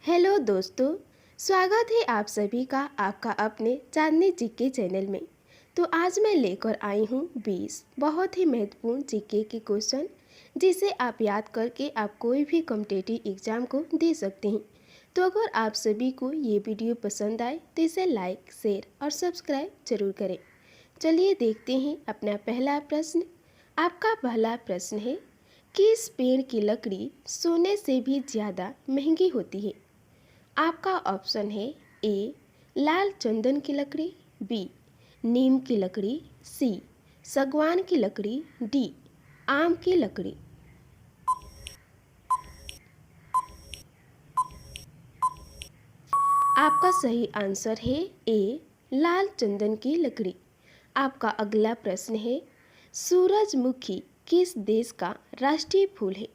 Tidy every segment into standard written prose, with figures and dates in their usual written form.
Hello दोस्तों, स्वागत है आप सभी का आपका अपने चांदनी जीके चैनल में। तो आज मैं लेकर आई हूँ 20 बहुत ही महत्वपूर्ण जीके के क्वेश्चन जिसे आप याद करके आप कोई भी कॉम्पिटिटिव एग्जाम को दे सकते हैं। तो अगर आप सभी को ये वीडियो पसंद आए तो इसे लाइक, शेयर और सब्सक्राइब जरूर करें। चलिए देखते हैं अपना पहला प्रश्न। आपका पहला प्रश्न है, किस पेड़ की लकड़ी सोने से भी ज़्यादा महंगी होती है? आपका ऑप्शन है ए लाल चंदन की लकड़ी, बी नीम की लकड़ी, सी सागवान की लकड़ी, डी आम की लकड़ी। आपका सही आंसर है ए लाल चंदन की लकड़ी। आपका अगला प्रश्न है, सूरजमुखी किस देश का राष्ट्रीय फूल है?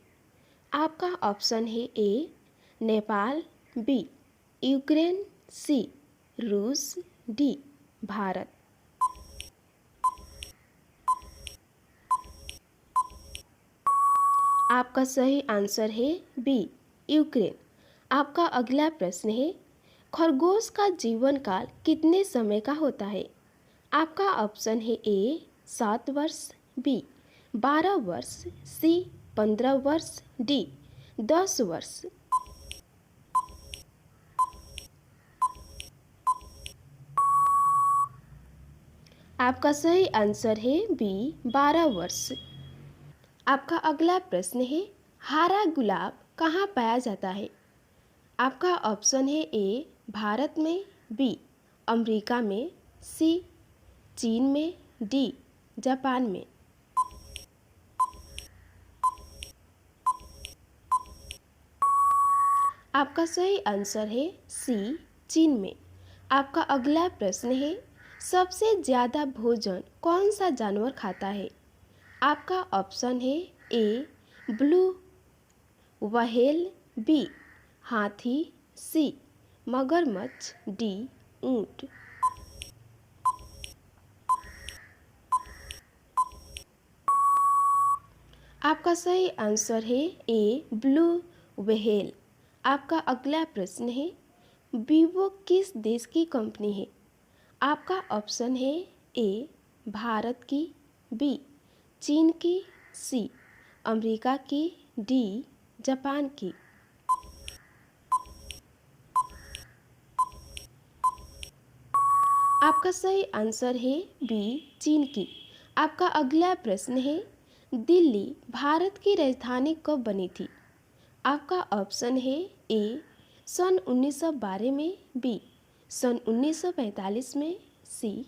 आपका ऑप्शन है ए नेपाल, बी यूक्रेन, सी रूस, डी भारत। आपका सही आंसर है बी यूक्रेन। आपका अगला प्रश्न है, खरगोश का जीवन काल कितने समय का होता है? आपका ऑप्शन है ए 7 वर्ष, बी 12 वर्ष, सी 15 वर्ष, डी 10 वर्ष। आपका सही आंसर है बी 12 वर्ष। आपका अगला प्रश्न है, हरा गुलाब कहाँ पाया जाता है? आपका ऑप्शन है ए भारत में, बी अमेरिका में, सी चीन में, डी जापान में। आपका सही आंसर है सी चीन में। आपका अगला प्रश्न है, सबसे ज़्यादा भोजन कौन सा जानवर खाता है? आपका ऑप्शन है ए ब्लू व्हेल, बी हाथी, सी मगरमच्छ, डी ऊंट। आपका सही आंसर है ए ब्लू व्हेल। आपका अगला प्रश्न है, वीवो किस देश की कंपनी है? आपका ऑप्शन है ए भारत की, बी चीन की, सी अमेरिका की, डी जापान की। आपका सही आंसर है बी चीन की। आपका अगला प्रश्न है, दिल्ली भारत की राजधानी कब बनी थी? आपका ऑप्शन है ए सन 1912 में, बी सन 1945 में, सी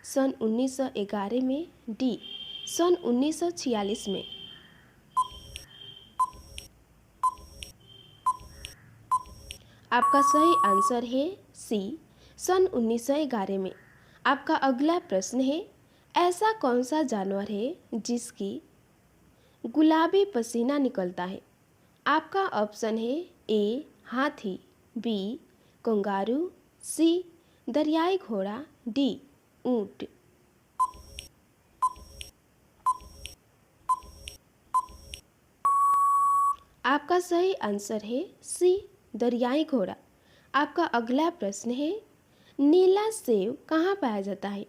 सन 1911 में, डी सन 1946 में। आपका सही आंसर है सी सन 1911 में। आपका अगला प्रश्न है, ऐसा कौन सा जानवर है जिसकी गुलाबी पसीना निकलता है? आपका ऑप्शन है ए हाथी, बी कंगारू, सी दरियाई घोड़ा, डी ऊंट। आपका सही आंसर है सी दरियाई घोड़ा। आपका अगला प्रश्न है, नीला सेब कहाँ पाया जाता है?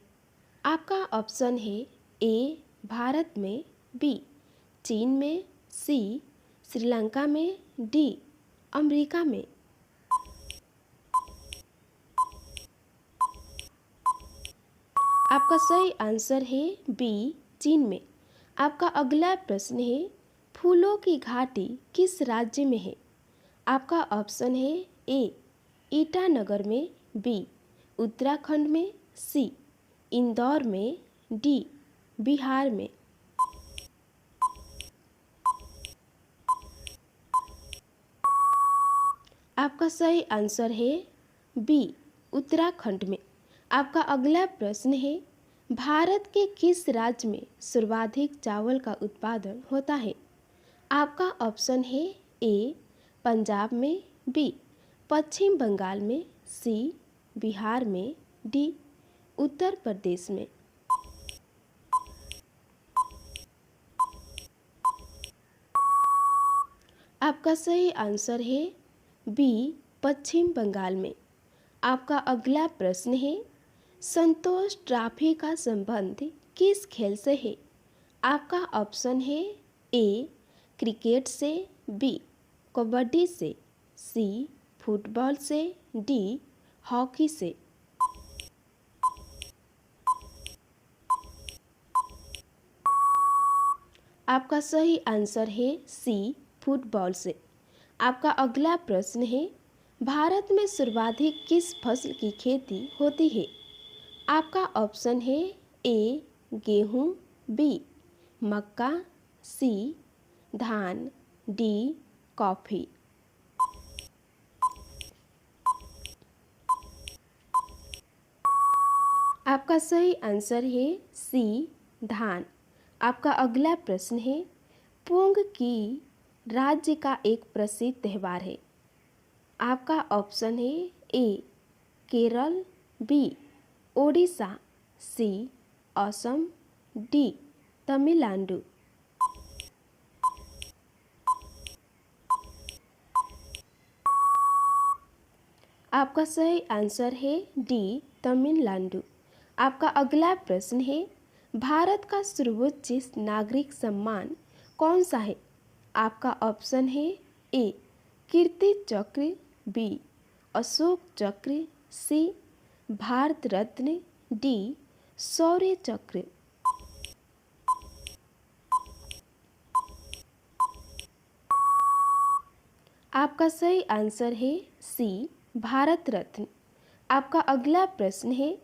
आपका ऑप्शन है ए भारत में, बी चीन में, सी श्रीलंका में, डी अमेरिका में। आपका सही आंसर है बी चीन में। आपका अगला प्रश्न है, फूलों की घाटी किस राज्य में है? आपका ऑप्शन है ए ईटानगर में, बी उत्तराखंड में, सी इंदौर में, डी बिहार में। आपका सही आंसर है बी उत्तराखंड में। आपका अगला प्रश्न है, भारत के किस राज्य में सर्वाधिक चावल का उत्पादन होता है? आपका ऑप्शन है ए पंजाब में, बी पश्चिम बंगाल में, सी बिहार में, डी उत्तर प्रदेश में। आपका सही आंसर है बी पश्चिम बंगाल में। आपका अगला प्रश्न है, संतोष ट्रॉफी का संबंध किस खेल से है? आपका ऑप्शन है ए क्रिकेट से, बी कबड्डी से, सी फुटबॉल से, डी हॉकी से। आपका सही आंसर है सी फुटबॉल से। आपका अगला प्रश्न है, भारत में सर्वाधिक किस फसल की खेती होती है? आपका ऑप्शन है ए गेहूँ, बी मक्का, सी धान, डी कॉफ़ी। आपका सही आंसर है सी धान। आपका अगला प्रश्न है, पोंग की राज्य का एक प्रसिद्ध त्यौहार है। आपका ऑप्शन है ए केरल, बी ओडिशा, सी असम, डी तमिलनाडु। आपका सही आंसर है डी तमिलनाडु। आपका अगला प्रश्न है, भारत का सर्वोच्च नागरिक सम्मान कौन सा है? आपका ऑप्शन है ए कीर्ति चक्र, बी अशोक चक्र, सी भारत रत्न, डी शौर्य चक्र। आपका सही आंसर है सी भारत रत्न। आपका अगला प्रश्न है,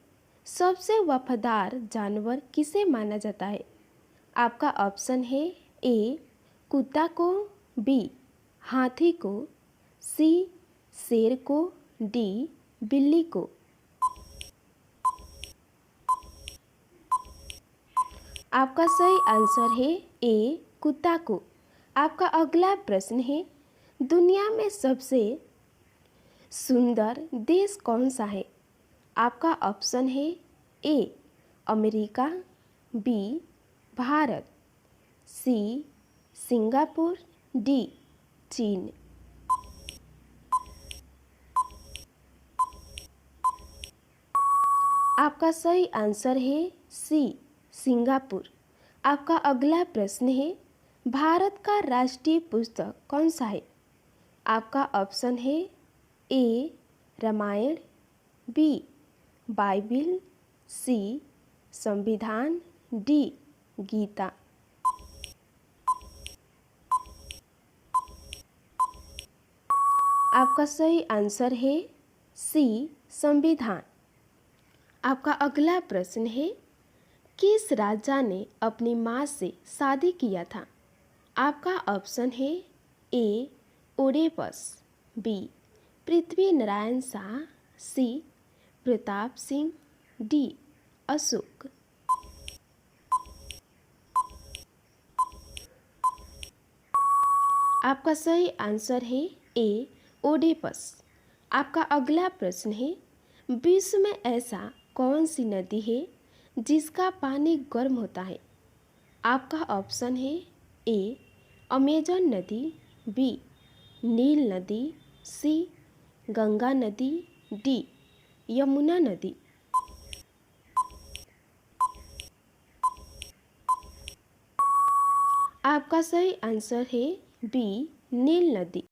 सबसे वफादार जानवर किसे माना जाता है? आपका ऑप्शन है ए कुत्ता को, बी हाथी को, सी शेर को, डी बिल्ली को। आपका सही आंसर है ए कुत्ता को। आपका अगला प्रश्न है, दुनिया में सबसे सुंदर देश कौन सा है? आपका ऑप्शन है A America, B Bharat, C Singapore, D चीन। आपका सही आंसर है सी सिंगापुर। आपका अगला प्रश्न है, भारत का राष्ट्रीय पुस्तक कौन सा है? आपका ऑप्शन है ए रामायण, बी बाइबिल, सी संविधान, डी गीता। आपका सही आंसर है सी संविधान। आपका अगला प्रश्न है, किस राजा ने अपनी माँ से शादी किया था? आपका ऑप्शन है ए ओडेपस, बी पृथ्वी नारायण शाह, सी प्रताप सिंह, डी अशोक। आपका सही आंसर है ए ओडेपस। आपका अगला प्रश्न है, विश्व में ऐसा कौन सी नदी है जिसका पानी गर्म होता है? आपका ऑप्शन है ए अमेजन नदी, बी नील नदी, सी गंगा नदी, डी यमुना नदी। आपका सही आंसर है बी नील नदी।